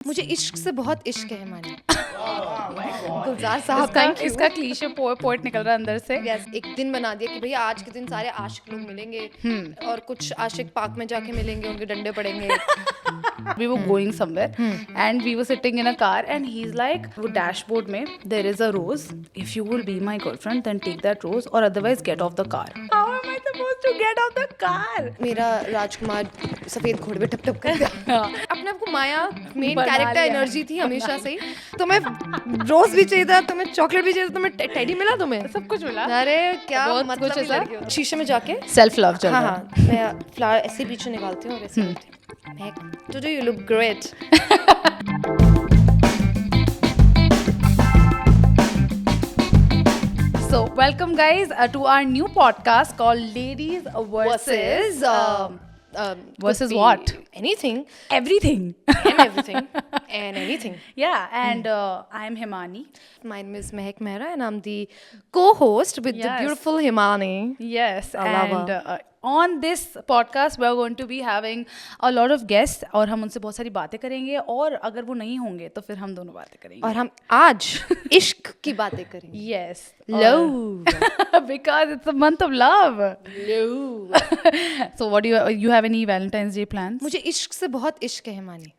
मुझे इश्क से बहुत इश्क है मानी। गुलजार साहब इसका क्लीशे पोएट निकल रहा है अंदर से। यस, एक दिन बना दिया कि भैया आज के दिन सारे आशिक लोग मिलेंगे और कुछ आशिक पार्क में जाके मिलेंगे, उनके डंडे पड़ेंगे। We were going somewhere and we were sitting in a car and he's like, वो डैशबोर्ड में there is a rose. If you will be my girlfriend, then take that rose or otherwise get off the car. How am I supposed to get off the car? मेरा राजकुमार सफेद घोड़े पे टप टप कर गया। अपने आप को माया मेन बना कैरेक्टर लिया। एनर्जी थी हमेशा से ही। तुम्हें रोज भी चाहिए था, तुम्हें चॉकलेट भी चाहिए था, तुम्हें टेडी मिला, तुम्हें सब कुछ मिला। अरे क्या बहुत मतलब कुछ ही ऐसा। लड़कियों। शीशे में जाके सेल्फ लव चल हाँ रहा है। हाँ मैं फ्लावर ऐसे पीछे निकालती हूँ और ऐसे करती हूँ। Today you look great. So welcome guys to our new podcast called Ladies versus versus could be what? Anything Everything. and everything and anything. Yeah, and I'm Himani. My name is Mehak Mehra and I'm the co-host with the Yes. beautiful Himani. Yes, I love and on this podcast we are going to be having a lot of guests और हम उनसे बहुत सारी बातें करेंगे और अगर वो नहीं होंगे तो फिर हम दोनों बातें करेंगे और हम आज इश्क की बातें करेंगे। Yes, Love. because it's a month of love. Love. So what do you have any Valentine's Day plans? मुझे इश्क से बहुत इश्क है हिमानी।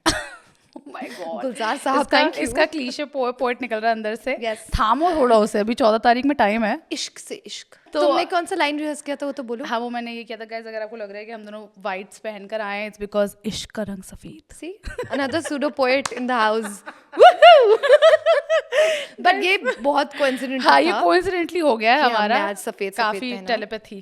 Oh my God. गुलजार साहब thank you. इसका क्लीशे पोएट निकल रहा है अंदर से। Yes. थामो थोड़ा उसे, अभी 14 तारीख में टाइम है। इश्क से इश्क। तो- तुमने कौन सा लाइन रिहर्स किया था वो तो बोलो। हाँ, वो मैंने ये किया था गाइस, अगर आपको लग रहा है कि हम दोनों वाइट्स पहनकर आए हैं, इट्स बिकॉज इश्क का रंग सफेद। See, another pseudo poet in the house. But ये बहुत coincident हाँ, ये था कोइंसिडेंटली हो गया है कि हमने हमारा। आज सफेद काफी पहना।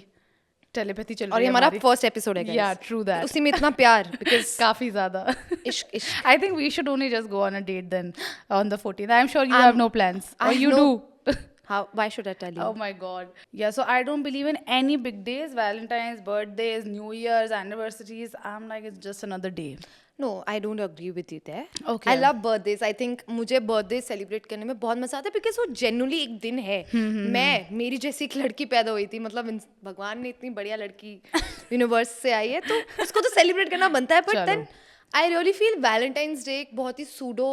टेलीपैथी चल और रही ये है हमारा हमारी। फर्स्ट एपिसोड है guys. Yeah, true that. उसी में इतना प्यार because काफी ज्यादा। इश्क इश्क। I think we should only just go on a date then on the 14th. I'm sure you I'm- have no plans. I Or have you no- do. How? Why should I tell you? Oh my God. Yeah, so I don't believe in any big days, Valentine's, birthdays, New Year's, anniversaries. I'm like, it's just another day. No, I don't agree with you there. Okay. I love birthdays. I think मुझे birthday celebrate करने में बहुत मजा आता है because वो genuinely एक दिन है। मेरी जैसी एक लड़की पैदा हुई थी, मतलब भगवान ने इतनी बढ़िया लड़की यूनिवर्स से आई है तो उसको तो सेलिब्रेट करना बनता है। But then I really feel Valentine's Day एक बहुत ही सूडो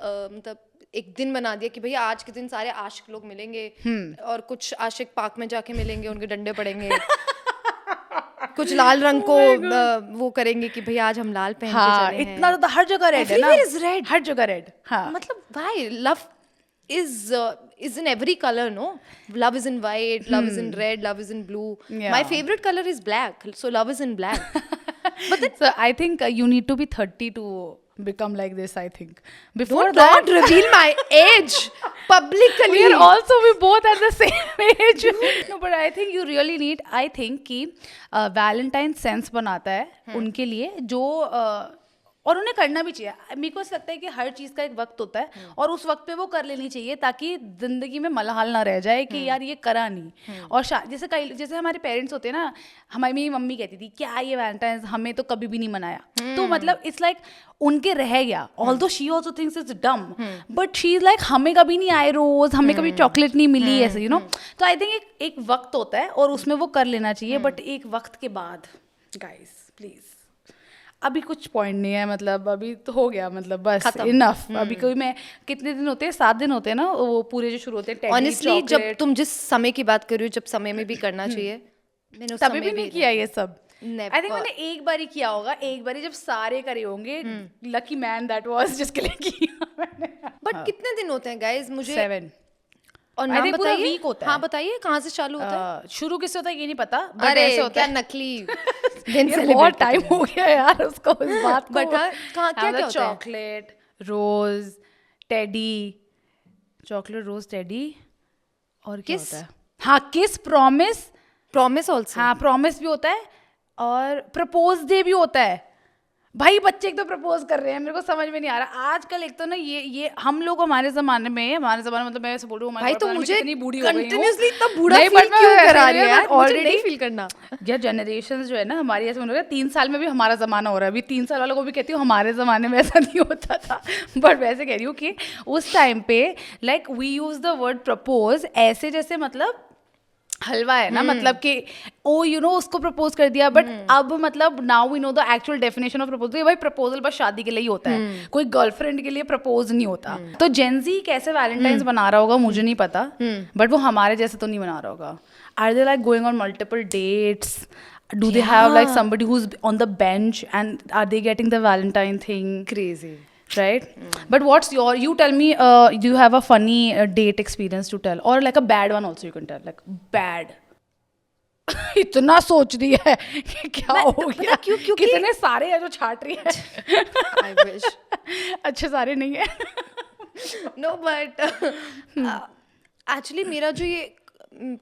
मतलब एक दिन बना दिया कि भैया आज के दिन सारे आशिक लोग मिलेंगे और कुछ आशिक पार्क में जाके मिलेंगे, उनके डंडे पड़ेंगे। कुछ लाल रंग को वो करेंगे कि भैया आज हम लाल पहन के हाँ, चले हैं। इतना तो हर जगह रेड है ना। Everywhere is red. हर जगह रेड। हाँ। मतलब why love is in every color, no? Love is in white, love is in red, love is in blue. Yeah. My favorite color is black, so love is in black. So I think you need to be 30 to become like this, I think. Before Don't reveal my age publicly. we both at the same age. No, but I think you really need, I think कि Valentine sense बनाता है उनके लिए जो और उन्हें करना भी चाहिए। मेरे को ऐसा लगता है कि हर चीज़ का एक वक्त होता है और उस वक्त पे वो कर लेनी चाहिए ताकि जिंदगी में मलाल ना रह जाए कि यार ये करा नहीं। और जैसे हमारे पेरेंट्स होते हैं ना, हमारी मेरी मम्मी कहती थी क्या ये वैलेंटाइंस हमें तो कभी भी नहीं मनाया। तो मतलब इट्स लाइक उनके रह गया। Although she also thinks it's डम बट शी इज लाइक हमें कभी नहीं आए रोज, हमें कभी चॉकलेट नहीं मिली ऐसे यू नो। तो आई थिंक एक वक्त होता है और उसमें वो कर लेना चाहिए। बट एक वक्त के बाद गाइस प्लीज, अभी कुछ पॉइंट नहीं है, मतलब अभी तो हो गया, मतलब बस इनफ। अभी कोई मैं कितने दिन होते हैं, 7 दिन होते हैं ना वो पूरे जो शुरू होते हैं। Honestly, जब तुम जिस समय की बात कर रही हो, जब समय में भी करना चाहिए, मैंने उस तभी समय भी नहीं किया ये सब। Never. आई थिंक मैंने एक बार ही किया होगा, एक बार ही जब सारे करे होंगे। लकी मैन दैट वाज जिसके लिए किया मैंने। बट कितने दिन होते हैं गाइस? मुझे 7 और I नाम think पूरा बताइए। week होता है। हाँ बताइए कहाँ से चालू होता है? शुरू किससे होता है ये नहीं पता, बट अरे ऐसे होता क्या है। नकली दिन ये celebrate बहुत करते टाइम हैं। हो गया यार उसको, इस बात को। But कहाँ क्या होता है? चॉकलेट, रोज, टेडी, चॉकलेट, रोज, टेडी और क्या Kiss? होता है? हाँ, किस, प्रॉमिस। Promise also. हाँ, प्रॉमिस भी होता है और प्रपोज डे भी होता है। भाई बच्चे एक तो प्रपोज कर रहे हैं, मेरे को समझ में नहीं आ रहा आजकल। एक तो ना ये हम लोग हमारे जमाने में मतलब मैं ऐसे बोल रही हूँ भाई तो मुझे इतनी बूढ़ी हो गई हूँ। कंटिन्यूअसली इतना बूढ़ा नहीं, फील but मैं क्यों ऐसे करा बोल रही है यार? मुझे ऑलरेडी नहीं फील करना। यार जनरेशन जो है ना हमारी, ऐसे बोल रहा है 3 साल में भी हमारा जमाना हो रहा है। अभी 3 साल वालों को भी कहती हूँ हमारे जमाने में ऐसा नहीं होता था। बट वैसे कह रही हूँ कि उस टाइम पे like we use the word propose ऐसे जैसे मतलब हलवा है ना, मतलब कि ओ यू नो उसको प्रपोज कर दिया, बट अब मतलब now we know the actual definition of proposal. भाई प्रपोजल बस शादी के लिए ही होता है, कोई गर्लफ्रेंड के लिए प्रपोज नहीं होता. तो जेंजी कैसे वैलेंटाइंस बना रहा होगा मुझे नहीं पता, बट वो हमारे जैसे तो नहीं बना रहा होगा. Are they like going on multiple dates? Do they have like somebody who's on the bench, and are they getting the Valentine thing? Crazy. Right? But what's you tell me, do you have a funny date experience to tell, or like a bad one also you can tell, like bad? इतना सोच रही है कि क्या हो गया, क्योंकि कितने सारे हैं जो छाट रही है. I wish. अच्छे सारे नहीं है. No, but एक्चुअली मेरा जो ये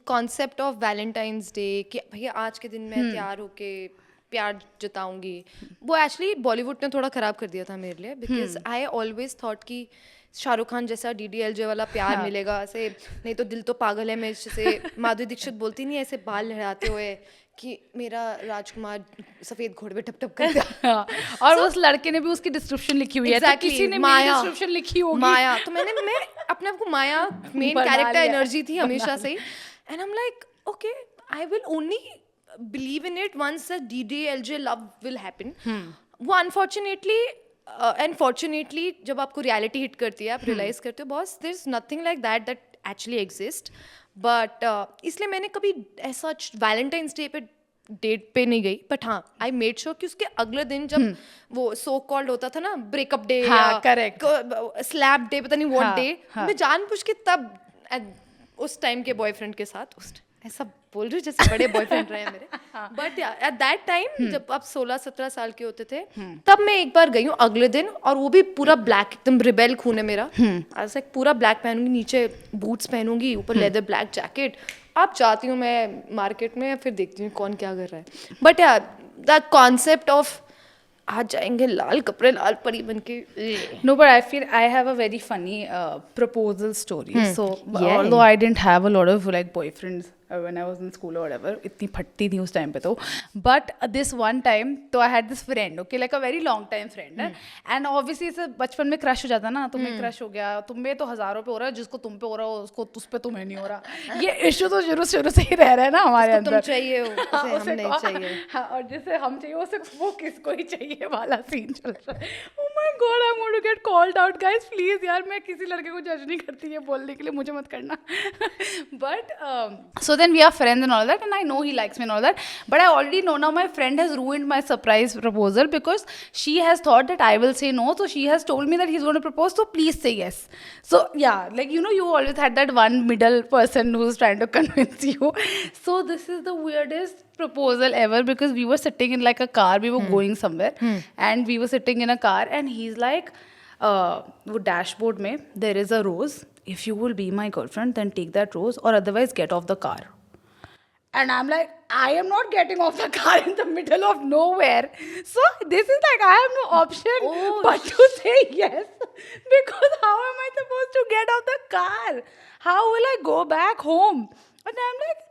कॉन्सेप्ट ऑफ वैलेंटाइंस डे कि भैया आज के दिन मैं तैयार होके प्यार जताऊंगी, वो एक्चुअली बॉलीवुड ने थोड़ा ख़राब कर दिया था मेरे लिए. बिकॉज आई ऑलवेज थॉट कि शाहरुख खान जैसा DDLJ वाला प्यार मिलेगा ऐसे, नहीं तो दिल तो पागल है में जैसे माधुरी दीक्षित बोलती नहीं, ऐसे बाल लहराते हुए कि मेरा राजकुमार सफेद घोड़े पे टप टप करता. और उस लड़के ने भी उसकी डिस्क्रिप्शन लिखी हुई है, तो किसी ने मेरी डिस्क्रिप्शन लिखी होगी माया. तो मैं अपने आप को माया मेन कैरेक्टर एनर्जी थी हमेशा से ही. And I am like okay, I will only believe in it once the DDLJ love will happen. वो अनफॉर्चुनेटली जब आपको रियलिटी हिट करती है, आप रियलाइज करते हो boss there is nothing like that actually exist. But इसलिए मैंने कभी ऐसा वैलेंटाइंस डे पे डेट पे नहीं गई. बट हाँ, आई मेड श्योर कि उसके अगले दिन जब वो सो कॉल्ड होता था ना ब्रेकअप डे या स्लैप डे, पता नहीं व्हाट डे, मैं जानबूझ के तब उस टाइम के बॉयफ्रेंड के साथ ऐसा बोल रही जैसे बड़े बॉयफ्रेंड रहे हैं मेरे. बट एट दैट टाइम जब आप 16-17 साल के होते थे, तब मैं एक बार गई हूँ अगले दिन, और वो भी पूरा ब्लैक, एकदम रिबेल खून है मेरा. ऐसा पूरा ब्लैक पहनूंगी, नीचे बूट्स पहनूंगी, ऊपर लेदर ब्लैक जैकेट. अब जाती हूँ मैं मार्केट में, फिर देखती हूँ कौन क्या कर रहा है. बट यार दैट कॉन्सेप्ट ऑफ आज जाएंगे लाल कपड़े लाल परी बन के. No, but I feel I have a very funny proposal story. So although I didn't have a lot of like boyfriends when I was in school or whatever, इतनी फटती थी उस time पे तो, but this one time तो I had this friend, okay, like a very long time friend, and obviously इसे बचपन में crush हो जाता ना, तुम्हें क्रश हो गया, तुम्हें तो हजारों पे हो रहा है, जिसको तुम पे हो रहा हो उसको उस पे तुम्हें नहीं हो रहा. ये इशू तो शुरू से ही रह रहा है ना हमारे अंदर. तुम चाहिए हो, उसे हम नहीं चाहिए. हाँ, और जिसे हम चाहिए उसे वो किसको ही चाहिए वाला सीन चल रहा है. Oh my God, I'm going to get called out, guys. Please यार, मैं किसी लड़के को जज नहीं करती, ये बोलने के लिए मुझे मत करना. But so then we are friends and all that, and I know he likes me and all that, but I already know now my friend has ruined my surprise proposal because she has thought that I will say no, so she has told me that he's going to propose, so please say yes. So yeah, like you know, you always had that one middle person who's trying to convince you. So this is the weirdest proposal ever because we were sitting in like a car, we were going somewhere, and we were sitting in a car, and he's like, वो dashboard में there is a rose. If you will be my girlfriend, then take that rose, or otherwise get off the car. And I'm like, I am not getting off the car in the middle of nowhere. So this is like, I have no option but to say yes. Because how am I supposed to get off the car? How will I go back home? And I'm like,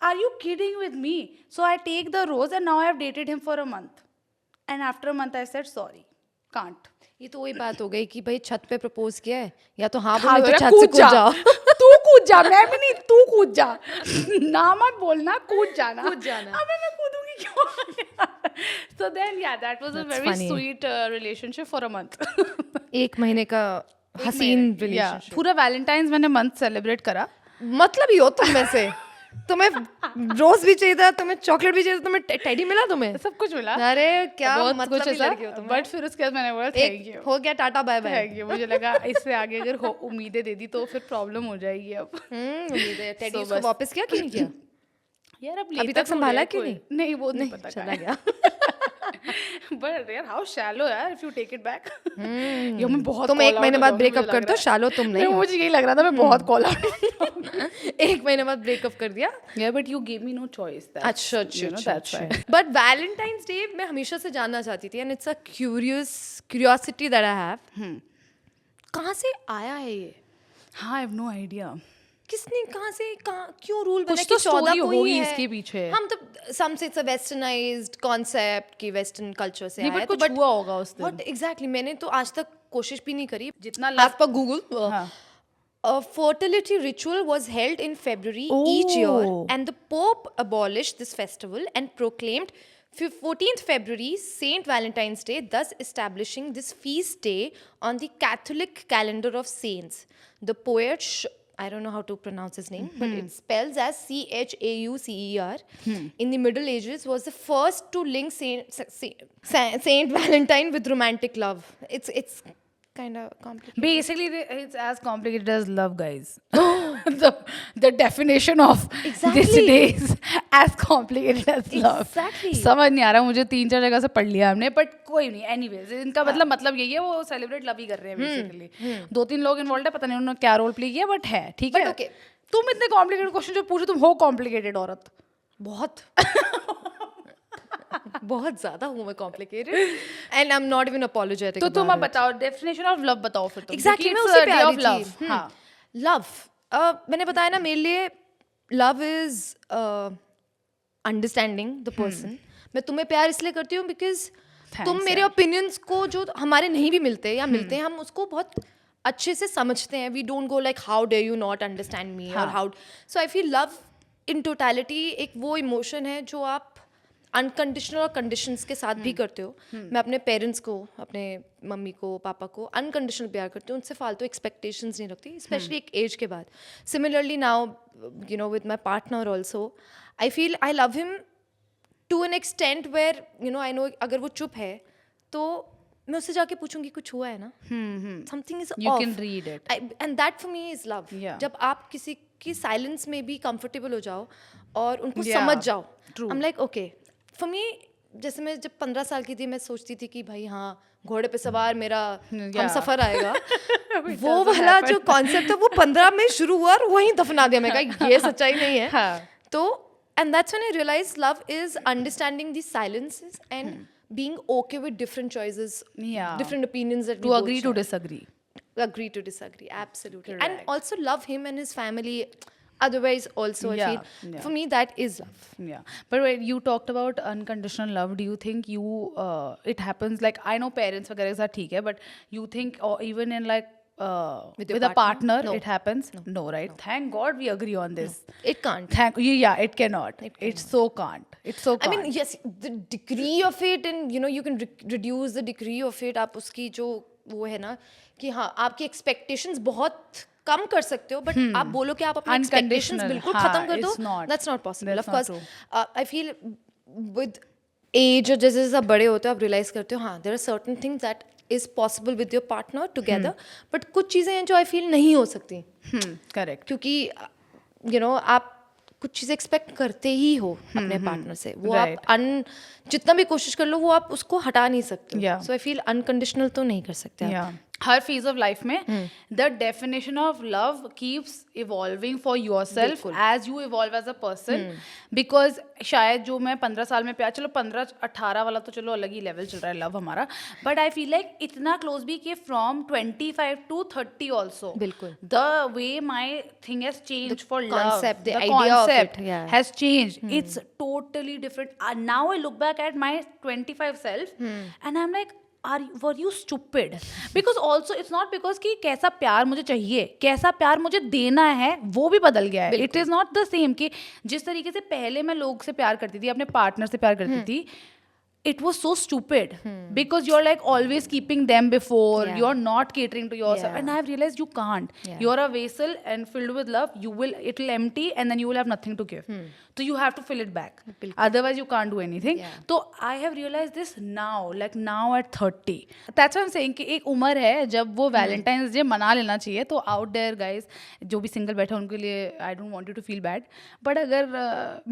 are you kidding with me? So I take the rose, and now I have dated him for a month. And after a month I said, sorry, can't. ये तो वही बात हो गई कि भाई छत पे प्रपोज किया है, या तो हाँ बोल, तो छत से कूद जाओ. तू कूद जा, मैं भी नहीं, तू कूद जा. ना मत बोलना, कूद जाना. अबे मैं कूदूंगी क्यों? So then yeah, that was a very sweet relationship for a month. एक महीने का हसीन रिलेशनशिप. पूरा वैलेंटाइंस मैंने मंथ सेलिब्रेट करा. मतलब ही हो तुम में से. तुम्हें रोज भी चाहिए था, तुम्हें चॉकलेट भी चाहिए था, तुम्हें टेडी मिला, तुम्हें सब कुछ मिला. अरे क्या मतलब ही लड़की हो तुम. बट फिर उसके बाद मैंने बोला थैंक यू, हो गया tata bye bye. Thank you. मुझे लगा इससे आगे अगर उम्मीदें दे दी तो फिर प्रॉब्लम हो जाएगी. अब उम्मीदें. टेडी उसको वापस किया कि नहीं किया यार? अब अभी तक संभाला कि नहीं? नहीं, वो नहीं पता, चला गया. But यार how shallow यार if you take it back. यो मैं बहुत. तुम एक महीने बाद ब्रेकअप कर दो, शालो तुम नहीं. मुझे यही लग रहा था, मैं बहुत कॉल आउट. एक महीने बाद ब्रेकअप कर दिया. Yeah, but you gave me no choice. अच्छा. But Valentine's Day मैं हमेशा से जानना चाहती थी, and it's a curiosity that I have. कहाँ से आया है ये? हाँ, I have no idea. किसने कहाँ से क्यों रूल बना कि 14 को ही इसके पीछे. हम तो some say it's a westernized concept कि western culture से आया है. कुछ हुआ होगा उस दिन. What exactly? मैंने तो आज तक कोशिश भी नहीं करी. जितना लास्ट पर Google A fertility ritual was held in February each year, Oh. and the Pope abolished this festival and proclaimed 14th February Saint Valentine's Day, thus establishing this feast day on the Catholic calendar of saints. The poet, I don't know how to pronounce his name, but it spells as Chaucer. In the Middle Ages, was the first to link Saint Valentine with romantic love. It's kind of complicated. Basically, it's as complicated as love, guys. the definition of this Exactly. day is as complicated as love. Exactly. समझ नहीं आ रहा, मुझे 3-4 जगह से पढ़ लिया हमने, but कोई नहीं. एनीवेज इनका मतलब यही है, वो सेलिब्रेट लव ही कर रहे हैं बेसिकली. 2-3 लोग इन्वॉल्व है, पता नहीं उन्होंने क्या रोल प्ले किया, बट है ठीक है. But okay. तुम इतने कॉम्प्लिकेटेड क्वेश्चन जो पूछो, तुम हो कॉम्प्लिकेटेड औरत. बहुत बहुत ज्यादा हूँ मैं complicated and I am not even apologetic. तो तुम अब बताओ, डेफिनेशन ऑफ लव बताओ फिर तुम. एग्जैक्टली मैं क्योंकि उसी it's पे a आ day रही of थी. love. हाँ. लव मैंने बताया ना, मेरे लिए love is understanding the person. मैं तुम्हें प्यार इसलिए करती हूँ बिकॉज तुम मेरे ओपिनियंस को जो हमारे नहीं भी मिलते या मिलते हैं, हम उसको बहुत अच्छे से समझते हैं. We don't go like how dare you not understand me और how. So I feel love in totality एक वो इमोशन है जो आप अनकंडीशनल और कंडीशंस के साथ भी करते हो. मैं अपने पेरेंट्स को, अपने मम्मी को, पापा को अनकंडीशनल प्यार करती हूँ. उनसे फालतू एक्सपेक्टेशंस नहीं रखती, स्पेशली एक एज के बाद. Similarly now you know with my partner also, I feel I love him to an extent where you know I know अगर वो चुप है तो मैं उससे जाके पूछूंगी कुछ हुआ है ना, something is You can read it. And that for me is love. Yeah. जब आप किसी की साइलेंस में भी कंफर्टेबल हो जाओ और उनको Yeah, समझ जाओ. true. I'm like okay. For me, जैसे मैं जब 15 साल की थी, मैं सोचती थी कि भाई हाँ घोड़े पे सवार मेरा हम सफर आएगा. वो वाला जो कॉन्सेप्ट था वो 15 में शुरू हुआ और वहीं दफना दिया. मैं कहा ये सच्चाई नहीं है. हाँ. तो and that's when I realise love is understanding the silences and being okay with different choices, Yeah. different opinions that To we agree both to share. disagree. Agree to disagree, absolutely. Correct. And also love him and his family. Otherwise also I Yeah, feel yeah. for me that is love. Yeah, but when you talked about unconditional love, do you think it happens like, I know parents वगैरह के साथ ठीक है, but you think or even in like With with your a partner partner? No. it happens? No, right? Thank God we agree on this. It can't. Yeah, it cannot. It so can't. It so I can't. mean yes, the degree of it and you know you can reduce the degree of it. आप उसकी जो वो है ना कि हाँ आपकी expectations बहुत कम कर सकते हो, बट आप बोलो कि आप अपने expectations Unconditional. बिल्कुल हाँ, खत्म कर दो. it's not. That's not possible. That's Of not course, I feel with age और जैसे जैसे आप बड़े होते हो आप realize करते हो हाँ there are certain things that is possible with your partner together, but कुछ चीज़ें हैं जो I feel नहीं हो सकती. Correct. क्योंकि you know आप कुछ चीज़ें एक्सपेक्ट करते ही हो अपने पार्टनर से. वो Right. आप जितना भी कोशिश कर लो वो आप उसको हटा नहीं सकते. Yeah. So I feel unconditional तो नहीं कर सकते आप. Yeah. हर फेज ऑफ लाइफ में the definition of love keeps evolving for yourself as you evolve as a person. Because शायद जो मैं 15 साल में प्यार, चलो 15-18 वाला तो चलो अलग ही लेवल चल रहा है लव हमारा, बट आई फील लाइक इतना क्लोज भी कि फ्रॉम 25 to 30 ऑल्सो बिल्कुल. The way my thing has change for love, concept, the the idea of concept it, yeah. has changed. It's totally different. Now I look back at my 25 self and I'm like, were you stupid? Because also it's not because कि कैसा प्यार मुझे चाहिए, कैसा प्यार मुझे देना है वो भी बदल गया है. It is not the same कि जिस तरीके से पहले मैं लोग से प्यार करती थी, अपने पार्टनर से प्यार करती थी, it was so stupid because you're like always keeping them before. Yeah. You're not catering to yourself. Yeah. And I've realized you can't. Yeah. You're a vessel and filled with love. It will empty and then you will have nothing to give. So you have to fill it back. Otherwise you can't do anything. Yeah. So I have realized this now, like now at 30. That's why I'm saying कि एक उम्र है जब वो Valentine's Day मना लेना चाहिए. तो out there guys, जो भी single बैठे उनके लिए I don't want you to feel bad. But अगर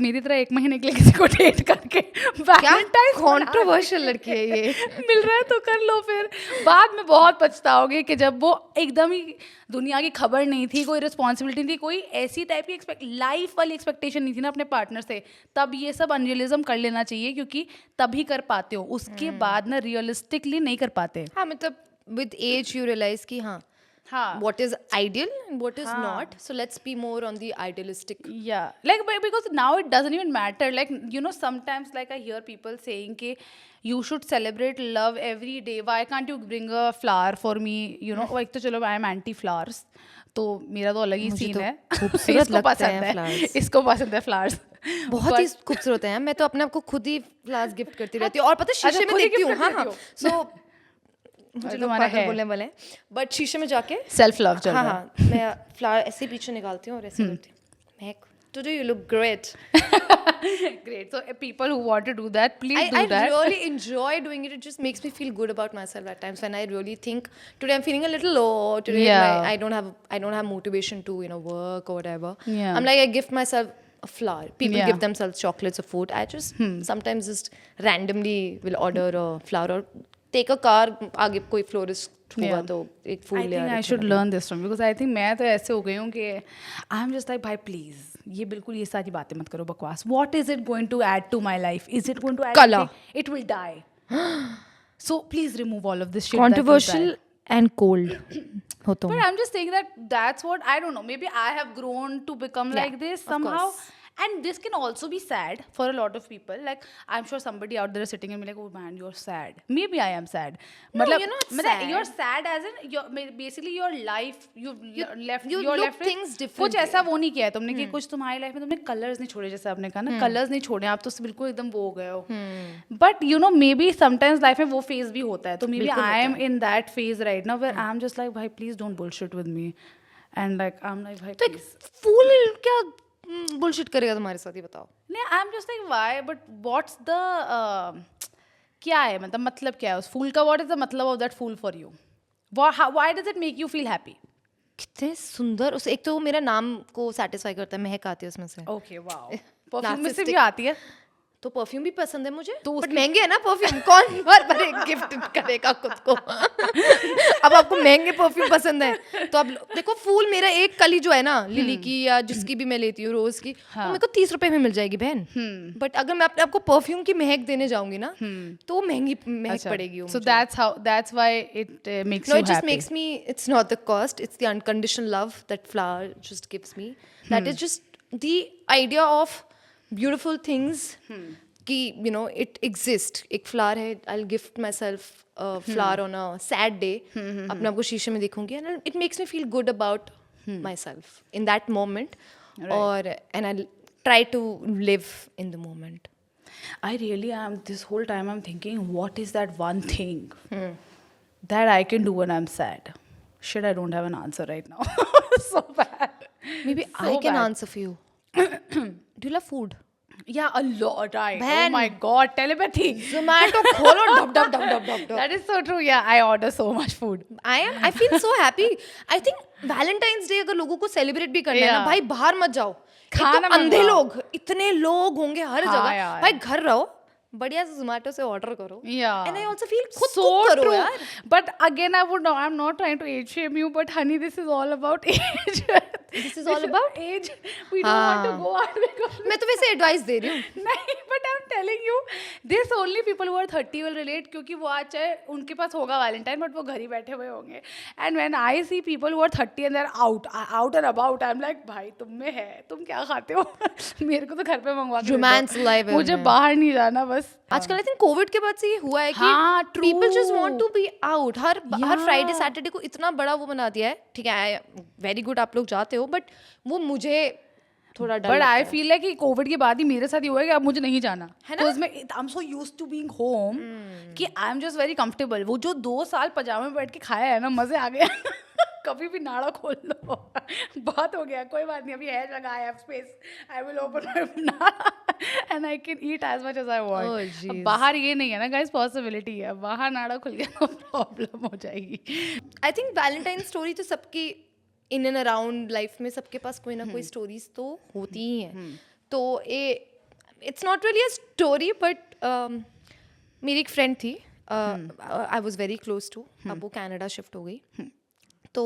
मेरी तरह एक महीने के लिए किसी को date करके Valentine's कंट्रोवर्शियल लड़की है ये. मिल रहा है तो कर लो, फिर बाद में बहुत पछताओगे कि जब वो एकदम ही दुनिया की खबर नहीं थी, कोई रिस्पॉन्सिबिलिटी नहीं थी, कोई ऐसी टाइप की लाइफ वाली एक्सपेक्टेशन नहीं थी ना अपने पार्टनर से, तब ये सब अनरियलिज्म कर लेना चाहिए क्योंकि तभी कर पाते हो. उसके बाद ना रियलिस्टिकली नहीं कर पाते. हाँ मतलब विद एज यू रियलाइज कि हाँ हाँ. what is ideal and what is not. So let's be more on the idealistic. Yeah, like because now it doesn't even matter. Like, you know, sometimes like I hear people saying कि you should celebrate love every day. Why can't you bring a flower for me? You know, एक तो चलो I am anti flowers, तो मेरा तो अलग ही मुझे scene तो है. खूबसूरत इसको लगते पसंद हैं है, flowers. इसको पसंद है flowers. बहुत ही खूबसूरत है. मैं तो अपने आप को खुद ही फ्लावर्स गिफ्ट करती रहती हूँ और पता है शीशे में खुद ही देखती हूँ. gift हाँ करती हाँ. हो? सो मुझे लोग पागल बोलने वाले हैं, बट शीशे में जाके सेल्फ लव चल हाँ रहा है. हाँ मैं फ्लावर ऐसे पीछे निकालती हूँ और ऐसे करती हूँ. महक, today you look great. Great. So people who want to do that, please do I that. really enjoy doing it. It just makes me feel good about myself at times when I really think today I'm feeling a little low. Today Yeah. I don't have motivation to work or whatever. Yeah. I'm like, I gift myself a flower. People Yeah. give themselves chocolates or food. I just sometimes just randomly will order a flower or take a car. आगे कोई florist होगा Yeah. तो एक फूल I ले think uh I should learn this from because I think मैं तो ऐसे हो गई हूँ कि I'm just like भाई please ये बिल्कुल ये सारी बातें मत करो बकवास. What is it going to add to my life? Is it going to add Color. anything? It will die. So please remove all of this shit. that will Controversial die. and cold हो तुम. But I'm just saying that that's what I don't know. Maybe I have grown to become like this of somehow. course. And this can also be sad for a lot of people. Like I'm sure somebody out there is sitting and be like, "Oh man, you're sad." Maybe I am sad. No, you're not sad. You're sad as in basically your life. You've left. you you're look left with things कुछ differently. ऐसा वो नहीं किया है तुमने कि कुछ तुम्हारी लाइफ में तुमने कलर्स नहीं छोड़े जैसे आपने कहा ना कलर्स नहीं छोड़े आप तो बिल्कुल एकदम वो हो गए हो. But you know maybe sometimes life में वो फेज भी होता है तो maybe I am in that phase right now where I am just like भाई please don't bullshit with me and like I am like भाई तो एक फूल क्या बुलशिट करेगा तुम्हारे साथ, ये बताओ. नहीं I am just like why but what's the क्या है मतलब क्या है उस फूल का. व्हाट इज द मतलब ऑफ दैट फूल for you? Why does it make you feel happy? कितने सुंदर उस एक तो वो मेरा नाम को सेटिस्फाई करता है, महक आती है उसमें से. Okay wow. परफ्यूम में से Narcissistic. भी आती है तो परफ्यूम भी पसंद है मुझे तो बट महंगे है ना परफ्यूम. कौन बार बार एक गिफ्ट करेगा खुद को. अब आपको महंगे परफ्यूम पसंद है तो आप देखो फूल मेरा एक कली जो है ना लिली की या जिसकी भी मैं लेती हूँ रोज की वो मेरे को 30 रुपए में मिल जाएगी बहन. बट अगर मैं अपने आपको परफ्यूम की महक देने जाऊंगी ना तो वो महंगी महक पड़ेगी. So that's why it makes No, you it just happy. makes me, it's not the cost, it's the unconditional love that flower just gives me. That is just the idea of beautiful things कि you know it exists. एक flower है, I'll gift myself a flower on a sad day. अपने आप को शीशे में देखूंगी and it makes me feel good about myself in that moment. Or and I'll try to live in the moment. I really am. This whole time I'm thinking, what is that one thing that I can do when I'm sad? Shit, I don't have an answer right now. So bad. Maybe So I can bad. answer for you. Do you love food? Yeah, a lot. Oh Man. my god, telepathy. Zomato खोलो dub dub dub dub dub. That is so true. Yeah, I order so much food. I feel so happy. I think Valentine's Day अगर लोगों को celebrate भी करना है ना Yeah. भाई बाहर मत जाओ. खाना एक तो अंधे मंगवाओ. लोग इतने लोग होंगे हर हाँ जगह. यार. भाई घर रहो बढ़िया से जोमेटो से ऑर्डर करो. Yeah. And I also feel खुद So cook करो true. यार. But again, I'm not trying to age shame you, but honey, this is all about age. This is all about age. We don't want to हाँ. go out because मैं तो वैसे advice दे रही हूँ. नहीं, but I'm telling you, this only people who are 30 will relate क्योंकि वो आज चाहे उनके पास होगा वैलेंटाइन बट वो घर ही बैठे हुए होंगे. And when I see people who are 30 and they're out and about, I'm like भाई तुम में है, तुम क्या खाते हो? मेरे को तो घर पे मंगवा के दे दो. Romance life है मुझे उन्हें. बाहर नहीं जाना बस. आजकल आई थिंक कोविड के बाद से ये हुआ है हाँ, कि people true. Just want to be out. हर Yeah. फ्राइडे सैटरडे को इतना बड़ा वो बना दिया है. ठीक है वेरी गुड आप लोग जाते हो बट वो मुझे थोड़ा डर बट लगता आई है. फील है कि कोविड के बाद ही मेरे साथ ही हुआ है कि अब मुझे नहीं जाना है ना? I am so used to being home कि I am just very comfortable. वो जो 2 साल पजामे में बैठ के खाया है ना मजे आ गए. कभी भी नाड़ा खोल लो. बहुत हो गया कोई बात नहीं अभी है जगह I have space I will open my नाड़ा and I can eat as much as I Oh, want. jeez. बाहर ये नहीं है ना गाइस पॉसिबिलिटी है. बाहर नाड़ा खुल गया तो प्रॉब्लम हो जाएगी. आई थिंक वैलेंटाइन स्टोरी तो सबकी इन एंड अराउंड लाइफ में सबके पास कोई ना कोई स्टोरीज तो होती ही हैं. तो ये it's not really a story but मेरी एक फ्रेंड थी I was very close to. अब वो कनाडा शिफ्ट हो गई. तो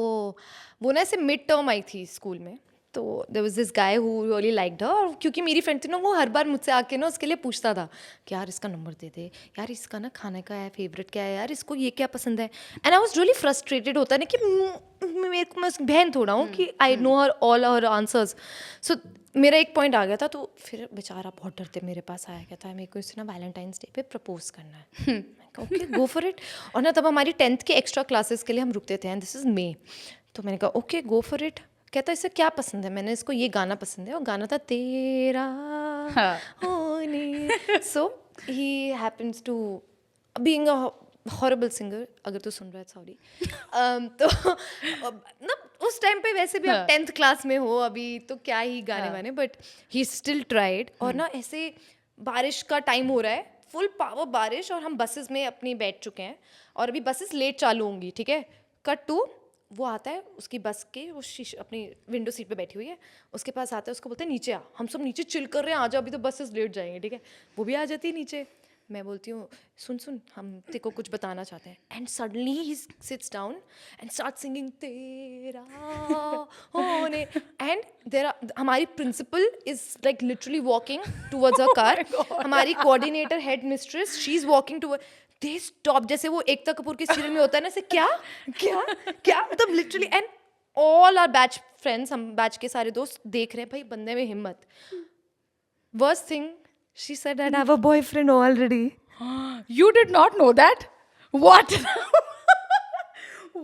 वो ना ऐसे मिड टर्म आई थी स्कूल में. तो there was this guy who really liked her. और क्योंकि मेरी फ्रेंड थी ना वो हर बार मुझसे आके ना उसके लिए पूछता था कि यार इसका नंबर दे दे यार इसका ना खाने का है फेवरेट क्या है यार इसको ये क्या पसंद है. And I was really frustrated. होता है ना कि मैं उसकी बहन थोड़ा हूँ कि I know her all her answers. So मेरा एक पॉइंट आ गया था, तो फिर बेचारा बहुत डरते मेरे पास आया गया था, मेरे को इससे ना वैलेंटाइंस डे पे प्रपोज करना है. Okay go for it. और ना तब हमारी 10th के एक्स्ट्रा क्लासेस के लिए हम रुकते थे, एंड दिस इज मे. तो मैंने कहा ओके गो फॉर इट. कहता इसे क्या पसंद है, मैंने इसको ये गाना पसंद है, और गाना था तेरा होने. So he happens to being a horrible singer, अगर तू सुन रहा है सॉरी. तो ना उस टाइम पे वैसे भी आप 10th क्लास में हो अभी, तो क्या ही गाने वाने, बट ही स्टिल ट्राइड. और ना ऐसे बारिश का टाइम हो रहा है, फुल पावर बारिश, और हम बसेस में अपनी बैठ चुके हैं, और अभी बसेस लेट चालू होंगी. ठीक है, कट टू वो आता है उसकी बस के, वो अपनी विंडो सीट पे बैठी हुई है, उसके पास आता है, उसको बोलते हैं नीचे आ. हम सब नीचे चिल कर रहे हैं, आ जाओ अभी तो बसेस लेट जाएंगे. ठीक है, वो भी आ जाती है नीचे. मैं बोलती हूँ सुन सुन हम तेरे को कुछ बताना चाहते हैं. And suddenly he sits down and start singing तेरा होने. एंड देयर हमारी principal is like literally walking towards a car. हमारी coordinator headmistress she is walking toward. They stop, जैसे वो एकता कपूर के सीरियल में होता है ना, ऐसे क्या क्या क्या, मतलब literally. And all our batch friends, हम बैच के सारे दोस्त देख रहे हैं, भाई बंदे में हिम्मत. Worst thing, she said that I have a boyfriend already. You did not know that? What?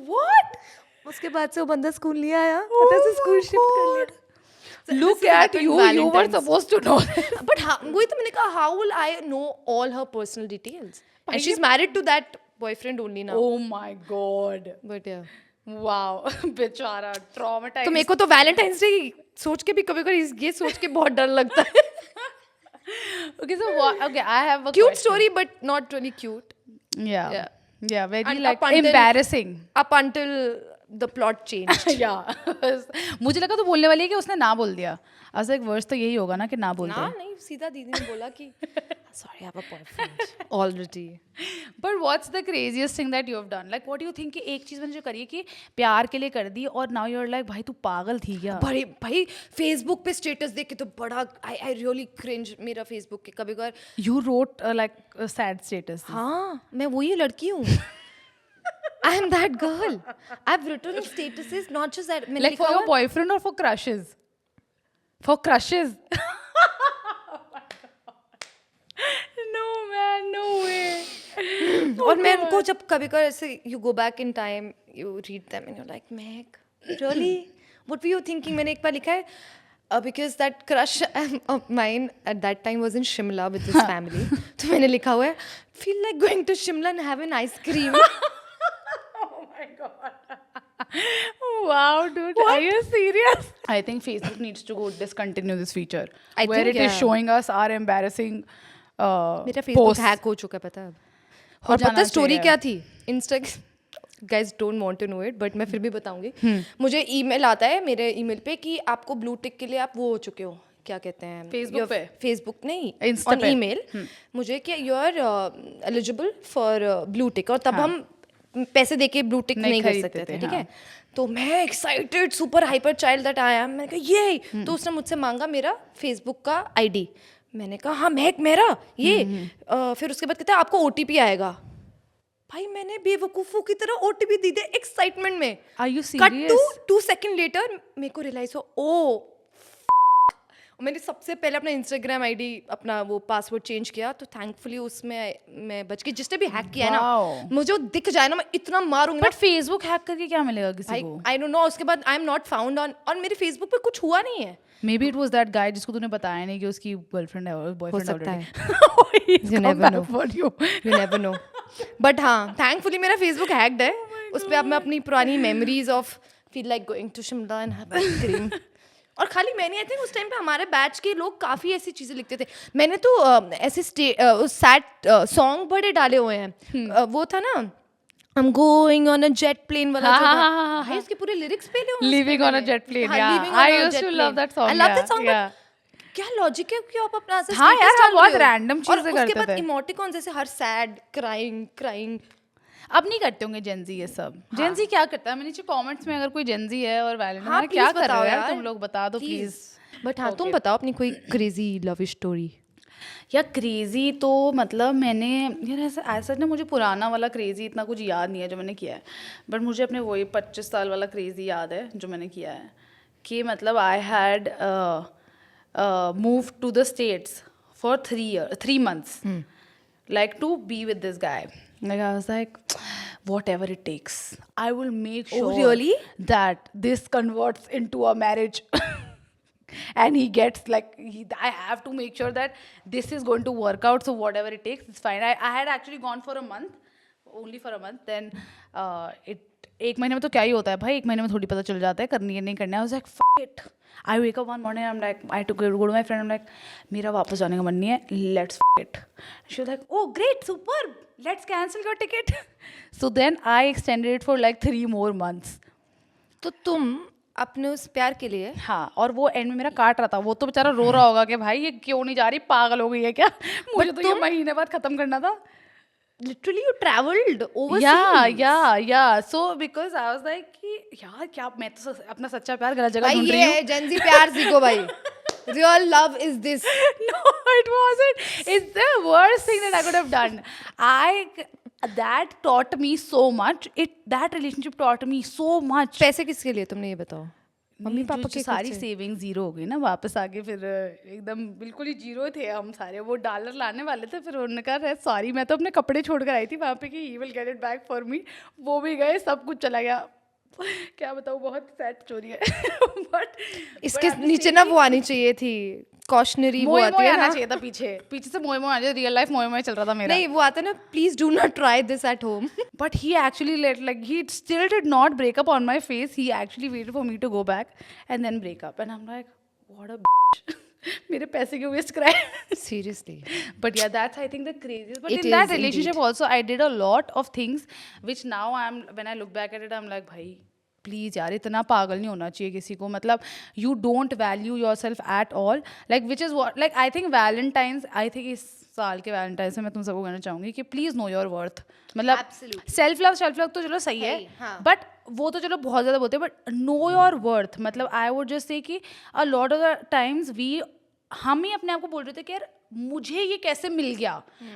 What? उसके बाद से वो बंदा स्कूल नहीं आया, पता है, स्कूल शिफ्ट कर लिया. Look at you, you were supposed to know that. But वही तो मैंने कहा, how will I know all her personal details? And she's married to that boyfriend only now. Oh my god. But yeah. Wow. बेचारा traumatized. तो मेरे को तो Valentine's day सोच के भी कभी-कभी ये सोच के बहुत डर लगता है. Okay, so what? Okay, I have a Cute question. story, but not really cute. Yeah. Yeah. Yeah, very And like up until- embarrassing. Up until the plot changed. Yeah. मुझे लगा तो बोलने वाली है कि उसने ना बोल दिया. ऐसा एक वर्ष तो यही होगा ना कि ना बोल ना दे. नहीं, सीधा दीदी ने बोला कि sorry, I have a boyfriend already. But what's the craziest thing that you have done? Like, what do you think कि एक चीज़ मैंने जो करी है कि प्यार के लिए कर दी, और now you're like भाई तू पागल थी क्या? बड़े भाई फेसबुक पे स्टेटस देख के तो बड़ा आई रियली क्रिंज. मेरा फेसबुक के कभी कभार, You wrote like a sad status. हाँ मैं वही लड़की हूँ. I am that girl. I've written statuses, not just that. मैंने Like for लिखा your हुआ- boyfriend or for crushes? For crushes? No man, no way. और मैं उनको जब कभी कभार ऐसे you go back in time, you read them and you're like, Meg, really? What were you thinking? मैंने एक बार लिखा है because that crush of mine at that time was in Shimla with his family. तो मैंने लिखा हुआ है, feel like going to Shimla and have an ice cream. Oh my god. Wow, dude. Are you serious? I think Facebook needs to go discontinue this feature. I where think, it is yeah. showing us our embarrassing मेरा Facebook posts. Hack हो चुका है पता है अब. हो और पता जाना है स्टोरी चाहिए. क्या थी? Insta guys don't want to know it, but मैं फिर भी बताऊंगी. मुझे ईमेल आता है मेरे ईमेल पे कि आपको ब्लू टिक के लिए आप वो हो चुके हो, क्या कहते हैं, Facebook पे? फेसबुक नहीं, Insta ऑन पे? ईमेल मुझे कि you are eligible for blue tick. और तब हम पैसे देके ब्लू टिक नहीं कर खरीदते सकते थे. थे, ठीक है, तो मैं excited super hyper child that I am, मैंने कहा ये, तो उसने मुझसे मांगा मेरा फेसबुक का आईडी. मैंने कहा हाँ महक मेरा ये. फिर उसके बाद कहता है आपको ओटीपी आएगा. भाई मैंने बेवकूफों की तरह ओटीपी दी दे एक्साइटमेंट में. Are you cut to serious? 2 second later मेरे को रियलाइज हुआ, ओ मैंने सबसे पहले अपना इंस्टाग्राम आईडी अपना वो पासवर्ड चेंज किया, तो थैंकफुली उसमें मैं बच गई. जिसने भी हैक किया है Wow. ना, मुझे वो दिख जाए ना, मैं इतना मारूंगी ना. But Facebook हैक करके क्या मिलेगा किसी को? I don't know. उसके बाद I am not found on, और मेरे फेसबुक पे कुछ हुआ नहीं है. Maybe it was that guy जिसको तूने बताया नहीं कि उसकी गर्लफ्रेंड है और बॉयफ्रेंड सकता है. You never know. For you. You never know. But हाँ थैंकफुली मेरा फेसबुक हैक्ड है. उस पर अब मैं अपनी पुरानी memories of feel like going to Shimla and have ice cream. और खाली मैंने, आई थिंक उस टाइम पे हमारे बैच के लोग काफ़ी ऐसी चीज़ें लिखते थे. मैंने तो ऐसे सैड सॉन्ग बड़े डाले हुए हैं. वो था ना I'm going on a jet plane वाला जो था, भाई उसके पूरे लिरिक्स पे ले. Living on a jet plane. हाँ, Yeah, living on I a used jet to love plane. that song. I love yeah, that song, yeah. but क्या लॉजिक है कि आप अपना ऐसे हाँ status यार, हम डाल बहुत रहे हो. random और चीजें उसके करते बाद थे. इमोटिकॉन जैसे हर सैड क्राइंग. अब नहीं करते होंगे जेंजी ये सब. जेंजी क्या करता है? मैं नीचे कमेंट्स में अगर कोई जेंजी है और वैलेंटाइन हाँ, क्या please कर रहे हो बताओ यार, यार. तुम लोग बता दो प्लीज. बट हाँ तुम बताओ अपनी कोई क्रेजी लव स्टोरी. या क्रेजी तो मतलब मैंने यार ऐसा ना, मुझे पुराना वाला क्रेजी इतना कुछ याद नहीं है जो मैंने किया है, बट मुझे अपने वही 25 साल वाला क्रेजी याद है जो मैंने किया है कि मतलब I had move to the States for 3 months like to be with this guy. Like I was like, whatever it takes, I will make sure really? that this converts into a marriage. And he gets like, I have to make sure that this is going to work out, so whatever it takes, it's fine. I had actually gone for a month, only for a month. Then एक महीने में तो क्या ही होता है भाई, एक महीने में थोड़ी पता चल जाता है करनी है नहीं करना है. I was like, fuck it. I wake up one morning, I'm like, I took go to my friend, I'm like, मेरा वापस जाने का मन नहीं है, let's fuck it. She was like, oh great, superb, let's cancel your ticket. So then I extended it for like 3 more months. तो तुम अपने उस प्यार के लिए हाँ, और वो एंड में मेरा काट रहा था, वो तो बेचारा रो रहा होगा कि भाई ये क्यों नहीं जा रही, पागल हो गई है क्या, मुझे तो ये महीने बाद खत्म करना था. literally you traveled overseas. Yeah. So because I was like कि यार क्या, मैं तो अपना सच्चा प्यार गलत जगह भाई ढूंढ ये रही हूँ. है Gen Z प्यार सीखो भाई. Real love is this. No, it wasn't. It's the worst thing that I could have done. That taught me so much. That relationship taught me so much. पैसे किसके लिए तुमने ये बताओ. मम्मी पापा के सारी खर्चे? सेविंग जीरो हो गई ना, वापस आके फिर एकदम बिल्कुल ही जीरो थे हम सारे. वो $1 लाने वाले थे, फिर उन्होंने कहा सॉरी मैं तो अपने कपड़े छोड़ कर आई थी वहाँ पे कि he will get it back for me. वो भी गए, सब कुछ चला गया. क्या बताऊँ, बहुत सैड स्टोरी है. बट इसके नीचे ना वो आनी चाहिए थी कॉशनरी, वो आती है आना ना. चाहिए था पीछे से मोए आना चाहिए. रियल लाइफ मोए चल रहा था मेरा. नहीं वो आता है ना, please do not try this at home. But he actually he still did not break up on my face. He actually waited for me to go back and then break up. And I'm like, what a bitch. मेरे पैसे क्यों waste कराए. Seriously. But yeah, that's I think the craziest. But It in that is relationship indeed. also, I did a lot of things which now when I look back at it, I'm like, भाई please यार इतना पागल नहीं होना चाहिए किसी को. मतलब you don't value your self at all. Like which is what, like I think Valentine's, I think इस साल के वैलेंटाइंस में मैं तुम सबको कहना चाहूँगी कि प्लीज़ नो योर वर्थ. मतलब Absolutely. सेल्फ लव तो चलो सही है, हाँ. बट वो तो चलो बहुत ज़्यादा बोलते हैं, बट नो योर वर्थ. मतलब आई वुड जस्ट से कि a lot of the times हम ही अपने आप को बोल रहे थे कि यार मुझे ये कैसे मिल गया.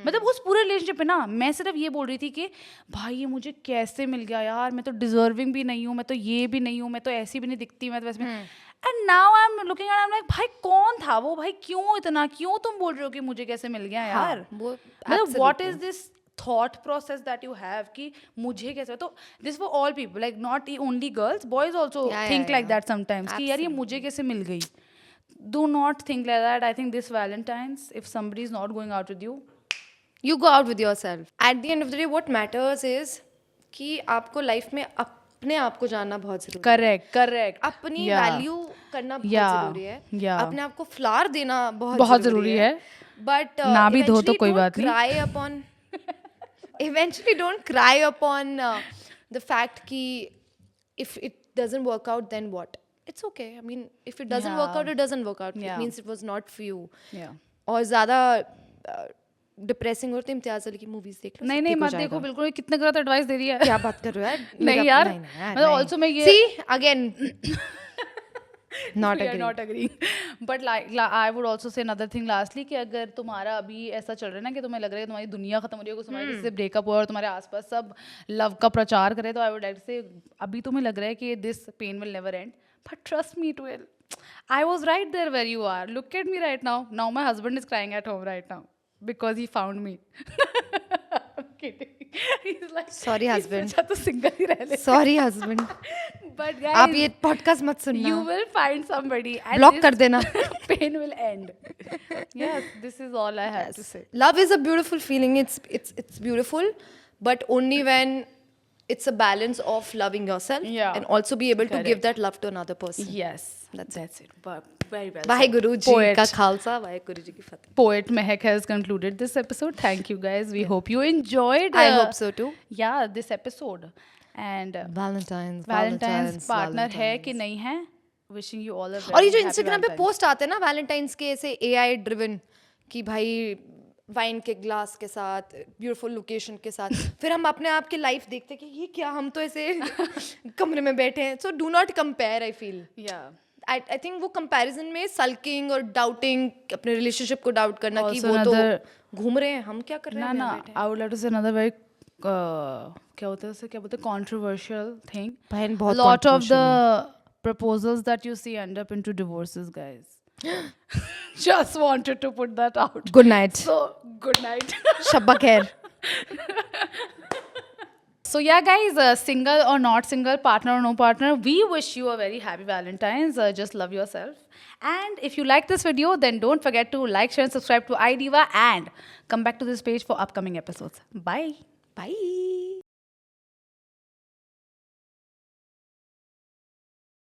मतलब उस पूरे रिलेशनशिप में ना मैं सिर्फ ये बोल रही थी कि भाई ये मुझे कैसे मिल गया यार, मैं तो डिजर्विंग भी नहीं हूँ, मैं तो ये भी नहीं हूँ, मैं तो ऐसी भी नहीं दिखती, मैं तो वैसे. And now I am looking at, I am like भाई कौन था वो, भाई क्यों तुम बोल रहे हो कि मुझे कैसे मिल गया यार. मतलब what is this thought process that you have कि मुझे कैसे. तो this for all people, like not only girls, boys also think like that sometimes कि यार ये मुझे कैसे मिल गई. Do not think like that. I think this Valentine's, if somebody is not going out with you, You go out with yourself. At the end of the day, what matters is कि आपको life में अपने आप को जानना बहुत जरूरी है. correct. अपनी वैल्यू करना बहुत जरूरी है. अपने आप को फ्लावर देना बहुत जरूरी है. बट ना भी दो तो कोई बात नहीं. cry upon eventually don't cry upon the fact कि if it doesn't work out then what. It's okay. I mean, if it doesn't work out, it doesn't work out. It means it was not for you. और ज़्यादा depressing और तो इम्तियाज़ अली की movies देख लो. नहीं मत देखो बिल्कुल. कितने गलत एडवाइस दे रही है. क्या बात कर रहे हो यार. नहीं यार, मतलब ऑल्सो मैं ये see again not agreeing. But like I would also say another thing lastly कि अगर तुम्हारा अभी ऐसा चल रहा है ना कि तुम्हें लग रहा है कि तुम्हारी दुनिया खत्म हो रही है, तुम्हारे किसी से ब्रेकअप हुआ और तुम्हारे आसपास सब लव का प्रचार करे, तो आई वुड लाइक से अभी तुम्हें लग रहा है कि this pain will never end, but trust me it will. I was right there where you are. Look at me right now. Now my husband is crying at home right now because he found me. I'm kidding. He's like, sorry husband. अच्छा तो single ही रह ले. Sorry husband. But guys, आप ये podcast मत सुनना. You will find somebody. Block कर देना. Pain will end. Yes, this is all I have to say. Love is a beautiful feeling. It's beautiful, but only when it's a balance of loving yourself and also be able to give that love to another person. Yes, that's it. But very well. Waheguru ji का खालसा, वाहेगुरु जी की फतेह. Poet Mehak has concluded this episode. Thank you guys. We hope you enjoyed. I hope so too. Yeah, this episode. And Valentine's partner है कि नहीं है? Wishing you all a very और ये जो happy Instagram पे Valentine's. पोस्ट आते हैं ना वैलेंटाइंस के ऐसे AI ड्रिवन कि भाई वाइन के ग्लास के साथ ब्यूटीफुल लोकेशन के साथ, फिर हम अपने आप की लाइफ देखते हैं कि ये क्या, हम तो ऐसे कमरे में बैठे हैं. So do not compare. I feel Yeah. I think वो कंपैरिजन में सल्किंग और डाउटिंग, अपने रिलेशनशिप को डाउट करना कि Also वो another- तो घूम रहे हैं, हम क्या कर रहे ना हैं ना यहाँ बैठे हैं? आई वुड लाइक टू से अनदर वेरी क्या होता है उसे, क्या बोलते हैं, कंट्रोवर्शियल थिंग. बहन बहुत लॉट ऑफ controversial है. The proposals that you see end up into divorces, guys. Just wanted to put that out. Good night. So good night. शब्बा खैर. So yeah, guys, single or not single, partner or no partner, we wish you a very happy Valentine's. Just love yourself. And if you like this video, then don't forget to like, share, and subscribe to iDiva, and come back to this page for upcoming episodes. Bye. Bye.